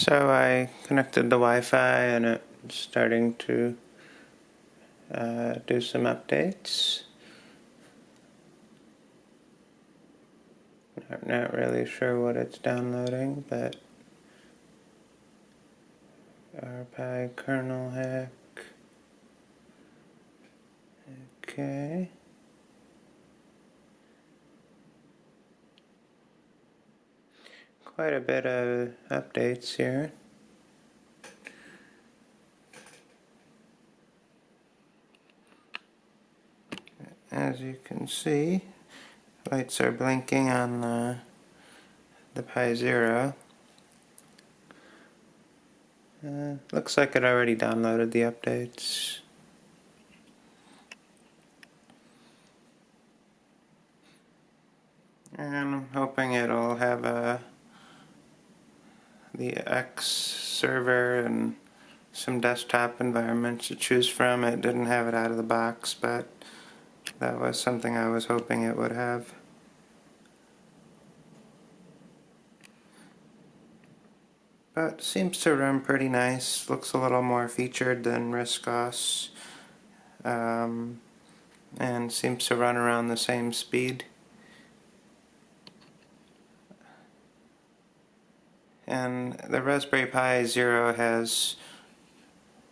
So I connected the Wi-Fi and it's starting to do some updates. Not really sure what it's downloading, but RPi kernel hack. Okay. Quite a bit of updates here. As you can see, lights are blinking on the Pi Zero. Looks like it already downloaded the updates. And I'm hoping it'll have the X server and some desktop environments to choose from. It didn't have it out of the box, but that was something I was hoping it would have. But seems to run pretty nice. Looks a little more featured than RISC-OS, and seems to run around the same speed. And the Raspberry Pi Zero has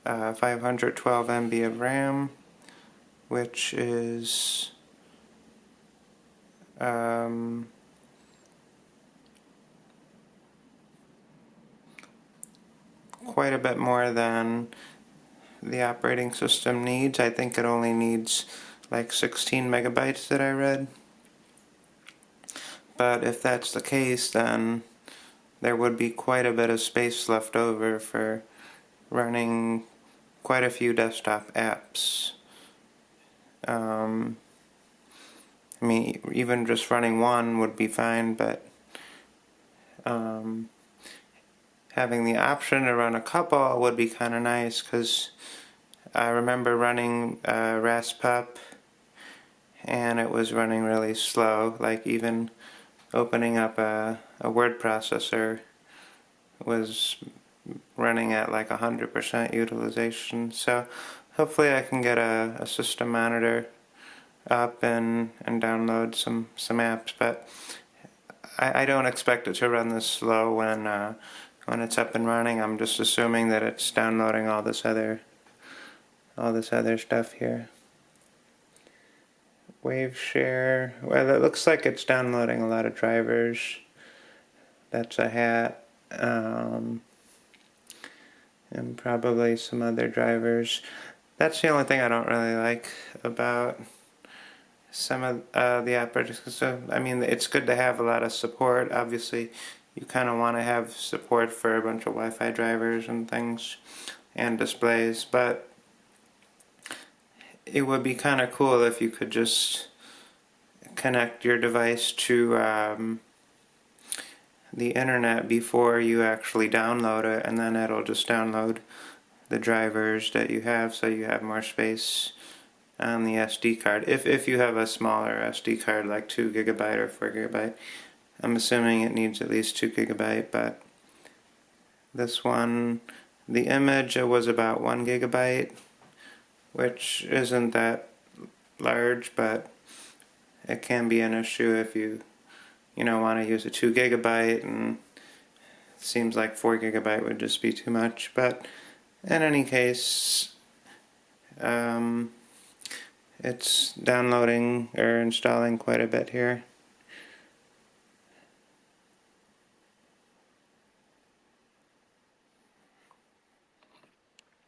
512 MB of RAM, which is quite a bit more than the operating system needs. I think it only needs like 16 megabytes that I read. But if that's the case, then there would be quite a bit of space left over for running quite a few desktop apps. I mean, even just running one would be fine, but having the option to run a couple would be kind of nice, because I remember running Raspup and it was running really slow. Like even opening up a word processor was running at like 100% utilization. So hopefully I can get a system monitor up and download some apps, but I don't expect it to run this slow when it's up and running. I'm just assuming that it's downloading all this other stuff here. Wave share. Well, it looks like it's downloading a lot of drivers. That's a hat. And probably some other drivers. That's the only thing I don't really like about some of the operating system. I mean, it's good to have a lot of support. Obviously, you kind of want to have support for a bunch of Wi-Fi drivers and things and displays, but it would be kind of cool if you could just connect your device to the internet before you actually download it, and then it'll just download the drivers that you have, so you have more space on the SD card. If you have a smaller SD card, like 2 GB or 4 GB, I'm assuming it needs at least 2 GB, but this one, the image, it was about 1 GB, which isn't that large, but it can be an issue if you want to use a 2 GB, and it seems like 4 GB would just be too much. But in any case, it's downloading or installing quite a bit here.